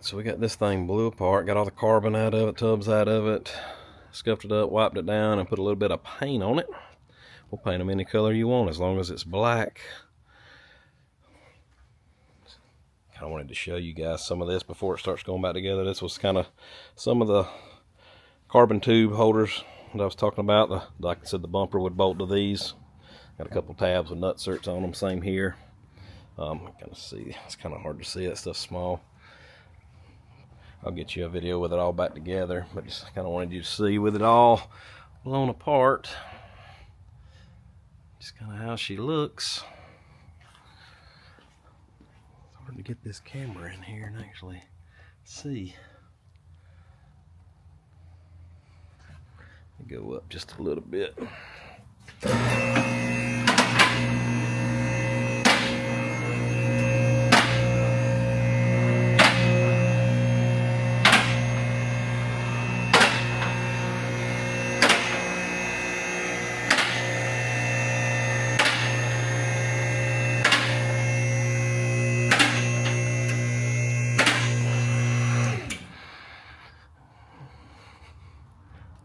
So we got this thing blew apart, got all the carbon out of it, tubs out of it, scuffed it up, wiped it down, and put a little bit of paint on it. We'll paint them any color you want as long as it's black. I wanted to show you guys some of this before it starts going back together. This was kind of some of the carbon tube holders that I was talking about. Like I said, the bumper would bolt to these. Got a couple tabs with nut certs on them, same here. Kind of see, it's kind of hard to see, that stuff's small. I'll get you a video with it all back together, but just kind of wanted you to see with it all blown apart, just kind of how she looks. It's hard to get this camera in here and actually see. Go up just a little bit.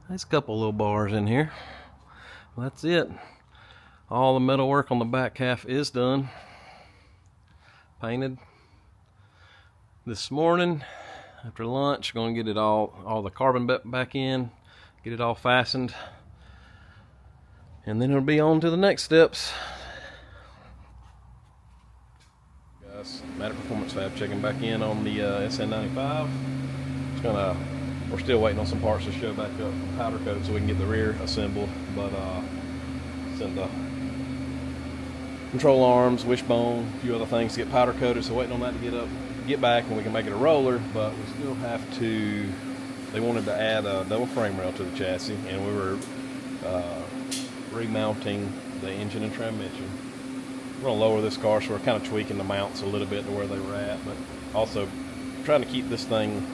There's a couple little bars in here. Well, that's it. All the metal work on the back half is done. Painted this morning after lunch. Going to get it all the carbon back in, get it all fastened, and then it'll be on to the next steps. Guys, Matter Performance Fab checking back in on the SN95. It's gonna. We're still waiting on some parts to show back up powder coated so we can get the rear assembled, but send the control arms, wishbone, a few other things to get powder coated, so waiting on that to get back and we can make it a roller. But we still have to, they wanted to add a double frame rail to the chassis, and we were remounting the engine and transmission. We're going to lower this car, so we're kind of tweaking the mounts a little bit to where they were at, but also trying to keep this thing.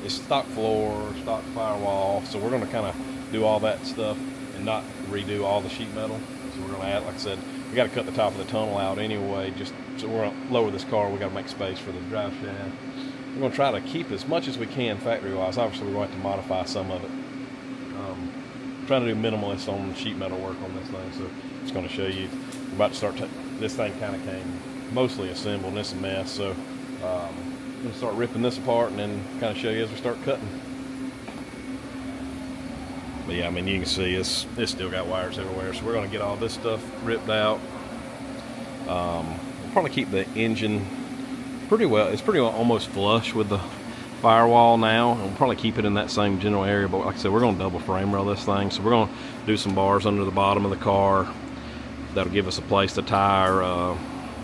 It's stock floor, stock firewall, so we're going to kind of do all that stuff and not redo all the sheet metal. So we're going to add, like I said, we got to cut the top of the tunnel out anyway, just so we're going to lower this car. We got to make space for the drive shaft. We're going to try to keep as much as we can factory-wise. Obviously, we're going to have to modify some of it. Trying to do minimalist on sheet metal work on this thing, so it's going to show you. We're about to start. This thing kind of came mostly assembled, and it's a mess. So. I'm going to start ripping this apart and then kind of show you as we start cutting. But yeah, I mean, you can see it's still got wires everywhere, so we're going to get all this stuff ripped out. We'll probably keep the engine pretty well. It's pretty well almost flush with the firewall now, and we'll probably keep it in that same general area. But like I said, we're going to double frame rail this thing, so we're going to do some bars under the bottom of the car. That'll give us a place to tie our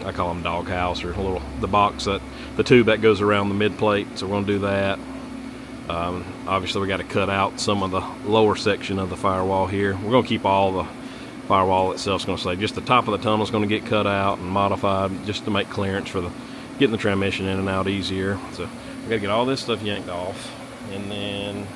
I call them doghouse, or the box, that the tube that goes around the mid plate. So we're going to do that. Obviously we got to cut out some of the lower section of the firewall here. We're going to keep all the firewall itself. Is going to say just the top of the tunnel is going to get cut out and modified just to make clearance for getting the transmission in and out easier. So we got to get all this stuff yanked off, and then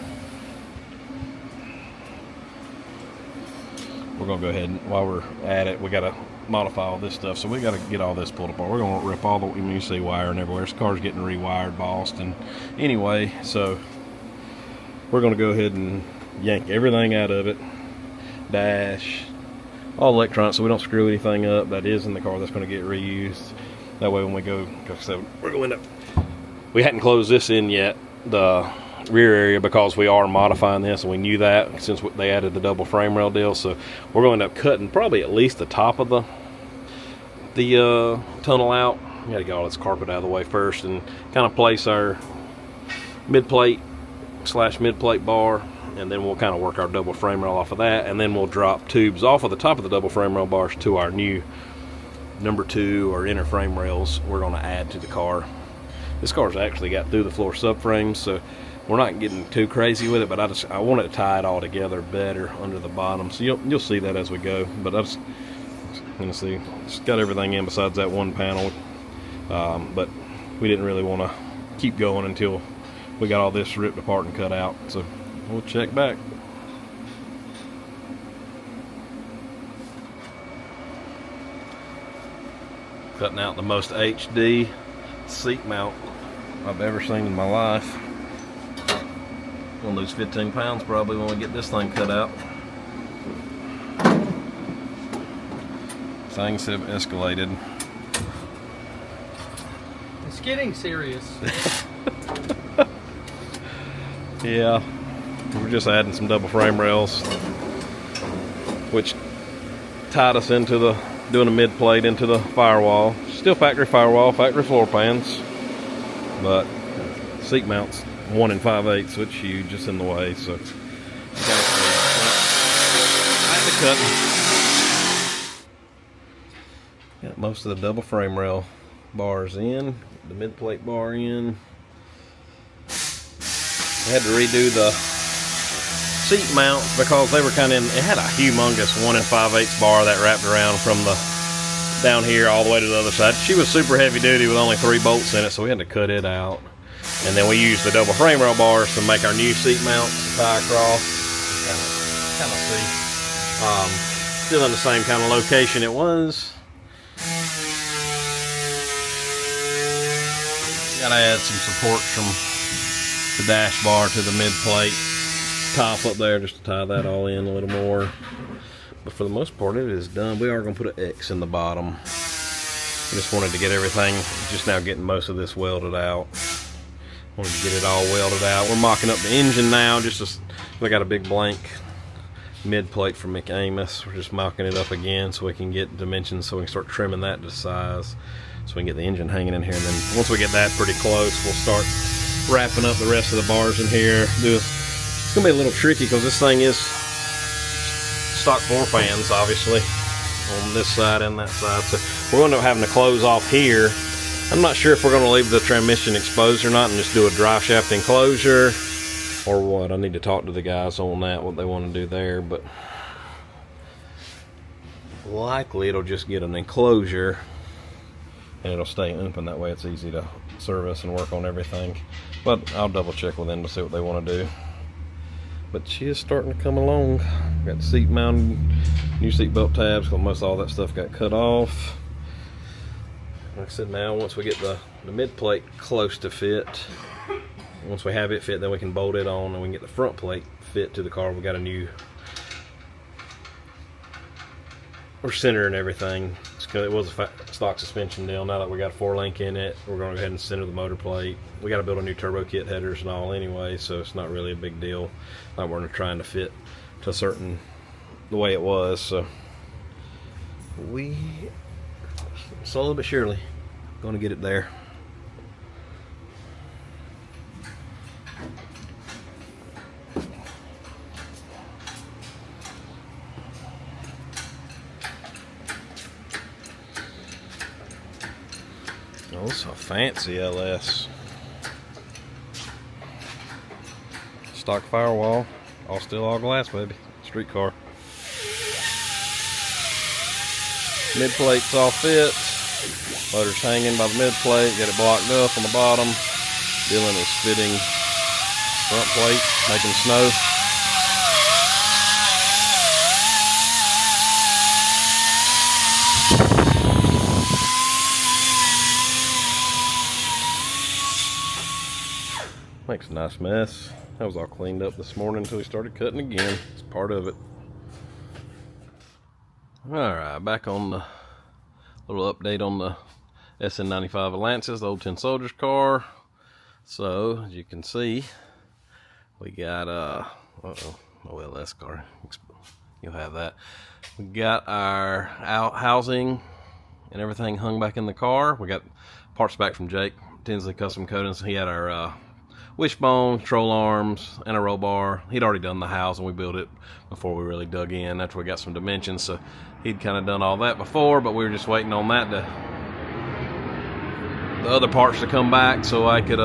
we're going to go ahead and, while we're at it, we got to modify all this stuff, so we got to get all this pulled apart. We're going to rip all the, you see wiring everywhere. This car's getting rewired, bossed, and anyway, so we're going to go ahead and yank everything out of it, dash, all electronics, so we don't screw anything up that is in the car that's going to get reused. That way when we go, so we're going to, we hadn't closed this in yet, the rear area, because we are modifying this, and we knew that since they added the double frame rail deal. So we're going to end up cutting probably at least the top of the tunnel out. We got to get all this carpet out of the way first and kind of place our mid plate bar, and then we'll kind of work our double frame rail off of that, and then we'll drop tubes off of the top of the double frame rail bars to our new number 2 or inner frame rails we're going to add to the car. This car's actually got through the floor subframes, so we're not getting too crazy with it, but I want it to tie it all together better under the bottom. So you'll see that as we go. But I just going to see, just got everything in besides that one panel. But we didn't really want to keep going until we got all this ripped apart and cut out. So we'll check back. Cutting out the most HD seat mount I've ever seen in my life. Gonna lose 15 pounds probably when we get this thing cut out. Things have escalated. It's getting serious. Yeah, we're just adding some double frame rails, which tied us into doing a mid plate into the firewall. Still factory firewall, factory floor pans, but seat mounts 1 5/8, which is huge, just in the way. So back to cutting. Got most of the double frame rail bars in, the mid plate bar in. I had to redo the seat mounts because they were kind of it had a humongous 1 5/8 bar that wrapped around from the down here all the way to the other side. She was super heavy duty with only 3 bolts in it, so we had to cut it out. And then we used the double frame rail bars to make our new seat mounts to tie across. Kind of see. Still in the same kind of location it was. Gotta add some supports from the dash bar to the mid plate top up there just to tie that all in a little more. But for the most part it is done. We are going to put an X in the bottom. I just wanted to get everything, just now getting most of this welded out. Wanted to get it all welded out. We're mocking up the engine now. We got a big blank mid plate from McAmis. We're just mocking it up again so we can get dimensions, so we can start trimming that to size, so we can get the engine hanging in here. And then once we get that pretty close, we'll start wrapping up the rest of the bars in here. It's gonna be a little tricky because this thing is stock floor fans, obviously, on this side and that side. So we're going to end up having to close off here. I'm not sure if we're going to leave the transmission exposed or not and just do a drive shaft enclosure or what. I need to talk to the guys on that, what they want to do there, but likely it'll just get an enclosure and it'll stay open. That way it's easy to service and work on everything. But I'll double check with them to see what they want to do. But she is starting to come along. Got the seat mounted, new seat belt tabs, because most all that stuff got cut off. Like I said, now once we get the mid plate close to fit, once we have it fit, then we can bolt it on and we can get the front plate fit to the car. We got a new, we're centering everything. It was a stock suspension deal. Now that we got a 4-link in it, we're going to go ahead and center the motor plate. We got to build a new turbo kit headers and all anyway, so it's not really a big deal. Like we're trying to fit to the way it was. So we slowly but surely going to get it there. Oh, it's a fancy LS. Stock firewall, all steel, all glass, baby. Street car. Mid plate's all fit. Motor's hanging by the mid plate. Got it blocked up on the bottom. Dylan is fitting front plate, making snow. Makes a nice mess. That was all cleaned up this morning until we started cutting again. It's part of it. Alright, back on the little update on the SN95 Atlantis, the old Tin Soldiers car. So, as you can see, we got OLS car. You'll have that. We got our housing and everything hung back in the car. We got parts back from Jake, Tinsley Custom Coatings. He had our wishbone, troll arms, and a roll bar. He'd already done the house and we built it before we really dug in. After we got some dimensions, so he'd kind of done all that before, but we were just waiting on that the other parts to come back so I could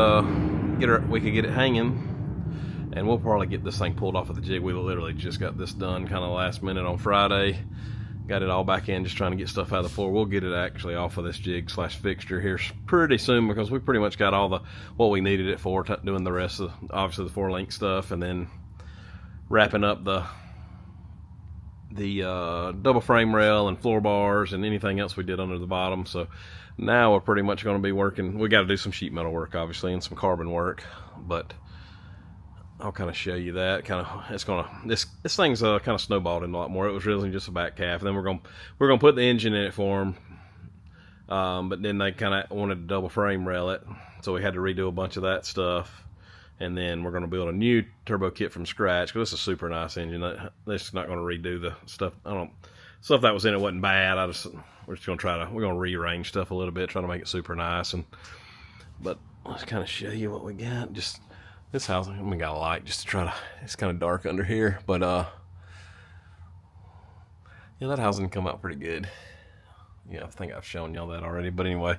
we could get it hanging. And we'll probably get this thing pulled off of the jig. We literally just got this done kind of last minute on Friday. Got it all back in, just trying to get stuff out of the floor. We'll get it actually off of this jig slash fixture here pretty soon, because we pretty much got all what we needed it for, doing the rest of obviously the 4-link stuff, and then wrapping up the double frame rail and floor bars and anything else we did under the bottom. So now we're pretty much going to be working. We got to do some sheet metal work, obviously, and some carbon work, but I'll kind of show you that. This thing's kind of snowballed in a lot more. It was really just a back calf, and then we're gonna put the engine in it for them. But then they kind of wanted to double frame rail it, so we had to redo a bunch of that stuff. And then we're going to build a new turbo kit from scratch, because it's a super nice engine. This not going to redo the stuff. Stuff that was in it wasn't bad. We're just going to rearrange stuff a little bit, trying to make it super nice. But let's kind of show you what we got. Just this housing, we got a light just to try to. It's kind of dark under here, but yeah, that housing come out pretty good. Yeah, I think I've shown y'all that already. But anyway,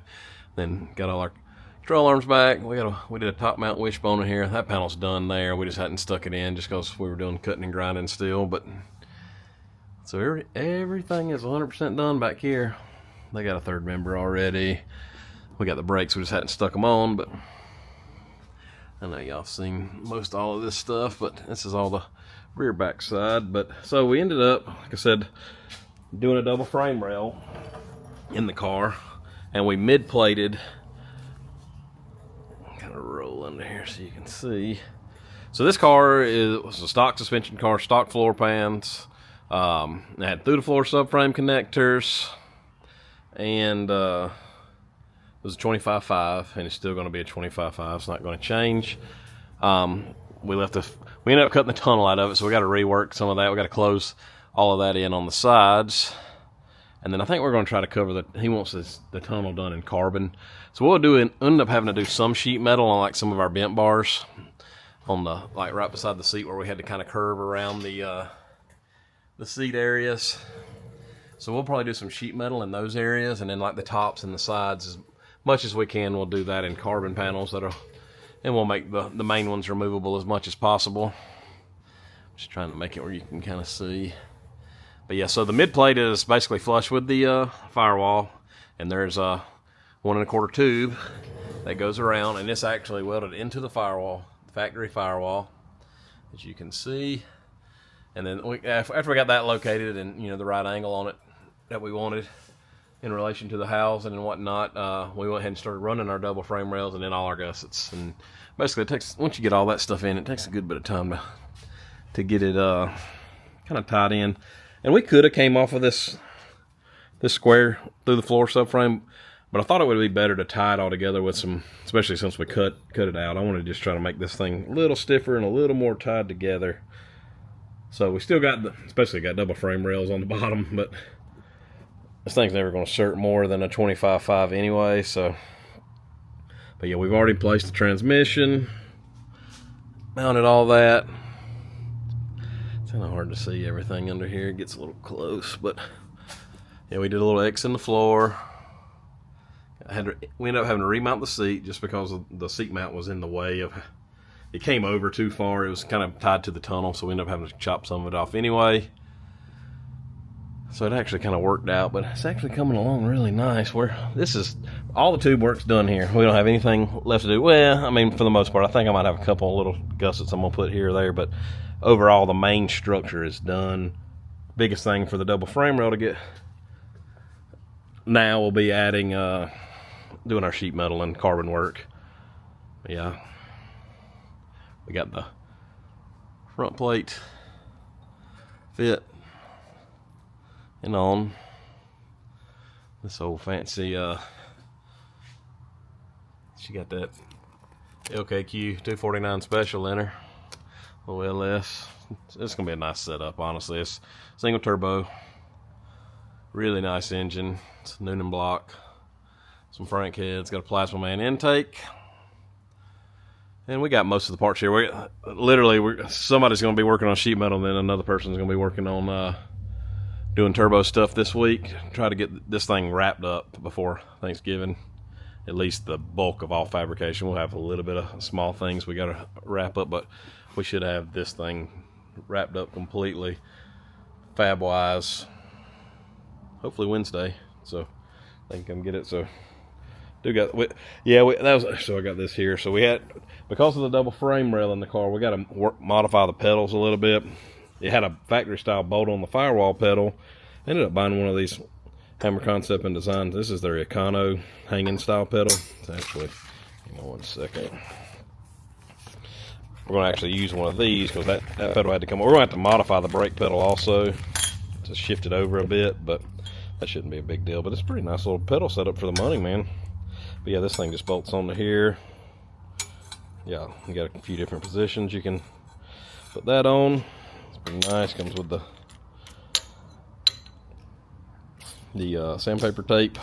then got all our control arms back. We did a top mount wishbone in here. That panel's done there. We just hadn't stuck it in just because we were doing cutting and grinding still. But so everything is 100% done back here. They got a third member already. We got the brakes. We just hadn't stuck them on. But I know y'all seen most all of this stuff. But this is all the rear back side. But so we ended up, like I said, doing a double frame rail in the car, and we mid-plated. Kind of roll under here so you can see. So this car was a stock suspension car, stock floor pans. It had through the floor subframe connectors, and it was a 25.5, and it's still going to be a 25.5. It's not going to change. We ended up cutting the tunnel out of it, so we got to rework some of that. We got to close all of that in on the sides. And then I think we're going to try to cover he wants the tunnel done in carbon. So what we'll do is end up having to do some sheet metal on like some of our bent bars on like right beside the seat, where we had to kind of curve around the seat areas. So we'll probably do some sheet metal in those areas, and then like the tops and the sides, as much as we can, we'll do that in carbon panels and we'll make the main ones removable as much as possible. Just trying to make it where you can kind of see. But yeah, so the mid plate is basically flush with the firewall, and there's a 1 1/4 tube that goes around, and it's actually welded into the firewall, the factory firewall, as you can see. And then after we got that located and the right angle on it that we wanted in relation to the housing and whatnot, we went ahead and started running our double frame rails and then all our gussets. And basically, it takes, once you get all that stuff in, it takes a good bit of time to get it kind of tied in. And we could have came off of this square through the floor subframe, but I thought it would be better to tie it all together with some, especially since we cut it out. I want to just try to make this thing a little stiffer and a little more tied together. So we still got especially got double frame rails on the bottom, but this thing's never going to cert more than a 25.5 anyway. So, but yeah, we've already placed the transmission, mounted all that. It's kind of hard to see everything under here. It gets a little close, but yeah, we did a little X in the floor. We ended up having to remount the seat just because the seat mount was in the way of. It came over too far. It was kind of tied to the tunnel, so we ended up having to chop some of it off anyway. So it actually kind of worked out, but it's actually coming along really nice. All the tube work's done here. We don't have anything left to do. Well, I mean, for the most part, I think I might have a couple of little gussets I'm gonna put here or there, but overall, the main structure is done. Biggest thing for the double frame rail to get now will be adding, doing our sheet metal and carbon work. Yeah, we got the front plate fit and on this old fancy. She got that LKQ 249 special in her. OLS. It's gonna be a nice setup, honestly. It's single turbo, really nice engine. It's a Noonan block, some Frank heads, got a plasma man intake, and we got most of the parts here. Somebody's gonna be working on sheet metal, and then another person's gonna be working on doing turbo stuff this week. Try to get this thing wrapped up before Thanksgiving. At least the bulk of all fabrication. We'll have a little bit of small things we gotta wrap up, but we should have this thing wrapped up completely, fab-wise, hopefully Wednesday. So they can come get it. So so I got this here. So we had, because of the double frame rail in the car, we got to modify the pedals a little bit. it had a factory style bolt on the firewall pedal. I ended up buying one of these Hammer Concept and Design. This is their Econo hanging style pedal. It's actually, hang on one second. We're going to actually use one of these because that pedal had to come. We're going to have to modify the brake pedal also to shift it over a bit, but that shouldn't be a big deal. But it's a pretty nice little pedal setup for the money, man. But yeah, this thing just bolts onto here. Yeah, you got a few different positions you can put that on. It's pretty nice. Comes with the sandpaper tape.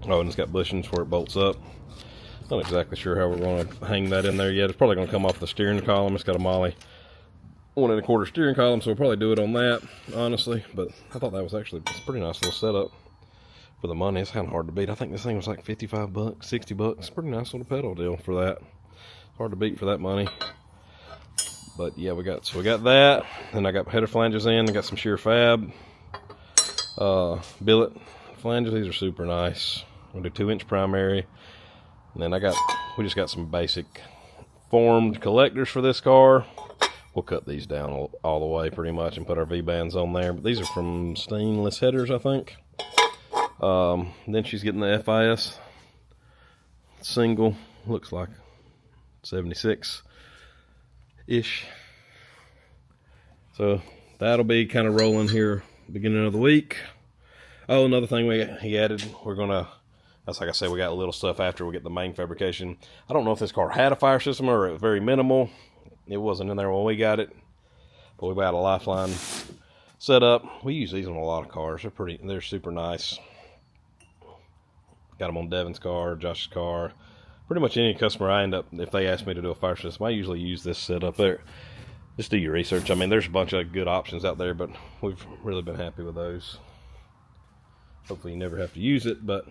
Oh, and it's got bushings where it bolts up. Not exactly sure how we're going to hang that in there yet. It's probably going to come off the steering column. It's got a Molly 1 1/4 steering column, so we'll probably do it on that, honestly. But I thought that was actually a pretty nice little setup for the money. It's kind of hard to beat. I think this thing was like 55 bucks, 60 bucks. Pretty nice little pedal deal for that. Hard to beat for that money. But yeah, we got that. Then I got header flanges in. I got some sheer fab billet flanges. These are super nice. I'm gonna do 2-inch primary. And then we just got some basic formed collectors for this car. We'll cut these down all the way pretty much and put our V-bands on there. But these are from Stainless Headers, I think. Then she's getting the FIS single. Looks like 76-ish. So that'll be kind of rolling here beginning of the week. Oh, another thing he added, that's like I said, we got a little stuff after we get the main fabrication. I don't know if this car had a fire system or it was very minimal. It wasn't in there when we got it, but we got a Lifeline set up. We use these on a lot of cars. They're super nice. Got them on Devin's car, Josh's car. Pretty much any customer if they ask me to do a fire system, I usually use this setup there. Just do your research. I mean, there's a bunch of good options out there, but we've really been happy with those. Hopefully you never have to use it, but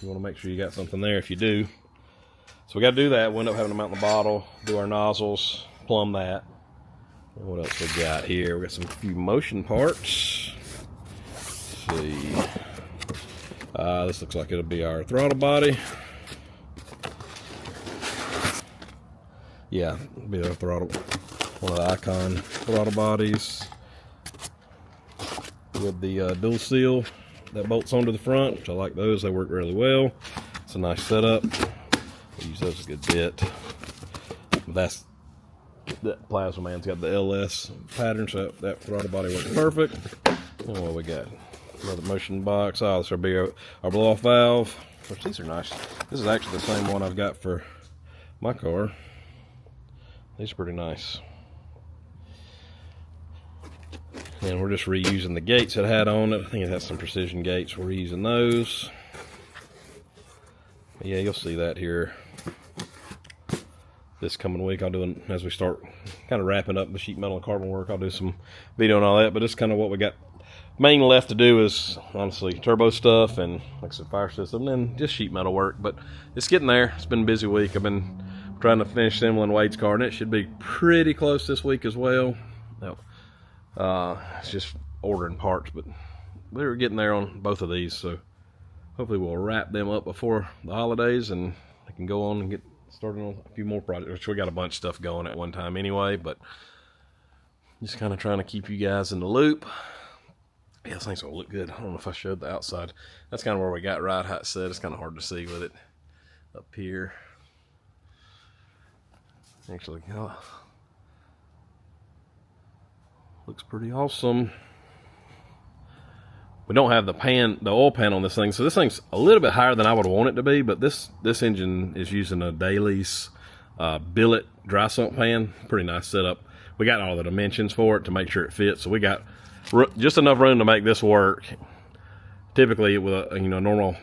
you want to make sure you got something there if you do. So we got to do that. We end up having to mount the bottle, do our nozzles, plumb that. And what else we got here? We got some few motion parts. Let's see. This looks like it'll be our throttle body. Yeah, it'll be our throttle. One of the Icon throttle bodies with the dual seal that bolts onto the front, which I like those. They work really well. It's a nice setup. We use those a good bit. That Plasma Man's got the LS pattern, so that throttle body works perfect. And what we got? Another motion box. Oh, this will be our blow-off valve. Which these are nice. This is actually the same one I've got for my car. These are pretty nice. And we're just reusing the gates it had on it. I think it has some precision gates. We're reusing those. But yeah, you'll see that here this coming week. I'll do, as we start kind of wrapping up the sheet metal and carbon work, I'll do some video on all that. But it's kind of what we got main left to do is honestly turbo stuff and like I said, fire system, and then just sheet metal work. But it's getting there. It's been a busy week. I've been trying to finish assembling Wade's car, and it should be pretty close this week as well. It's just ordering parts, but we're getting there on both of these, so hopefully we'll wrap them up before the holidays and I can go on and get started on a few more projects, which we got a bunch of stuff going at one time anyway, but just kind of trying to keep you guys in the loop. Yeah, this thing's gonna look good. I don't know if I showed the outside. That's kind of where we got ride height set. It's kind of hard to see with it up here. Actually, looks pretty awesome. We don't have the oil pan on this thing, so this thing's a little bit higher than I would want it to be, but this engine is using a Daly's billet dry sump pan. Pretty nice setup. We got all the dimensions for it to make sure it fits, so we got just enough room to make this work. Typically with a normal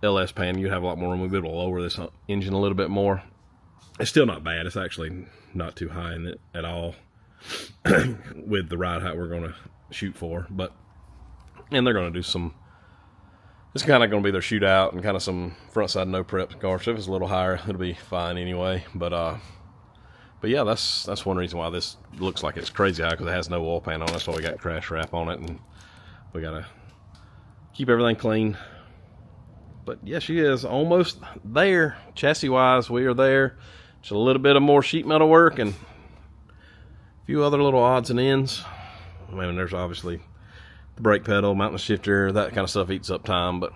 LS pan, you have a lot more room. We'll be able to lower this engine a little bit more. It's still not bad. It's actually not too high in it at all with the ride height we're going to shoot for. And they're going to do some, it's kind of going to be their shootout and kind of some front side no prep car. So if it's a little higher, it'll be fine anyway. But yeah, that's one reason why this looks like it's crazy high, because it has no oil pan on it. So we got crash wrap on it, and we got to keep everything clean. But yeah, she is almost there. Chassis wise, we are there. Just a little bit of more sheet metal work and a few other little odds and ends. I mean, there's obviously the brake pedal, mounting the shifter, that kind of stuff eats up time, but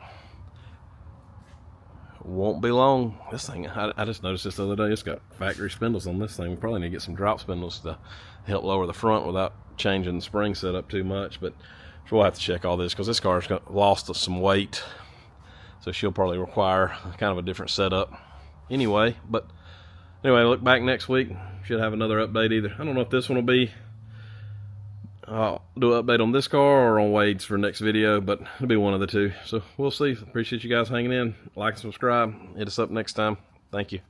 won't be long. This thing, I just noticed this the other day, it's got factory spindles on this thing. We probably need to get some drop spindles to help lower the front without changing the spring setup too much, but so we'll have to check all this because this car's lost some weight, so she'll probably require kind of a different setup anyway. But anyway, look back next week, should have another update either. I don't know if this one will be, I'll do an update on this car or on Wade's for next video, but it'll be one of the two. So we'll see. Appreciate you guys hanging in. Like and subscribe. Hit us up next time. Thank you.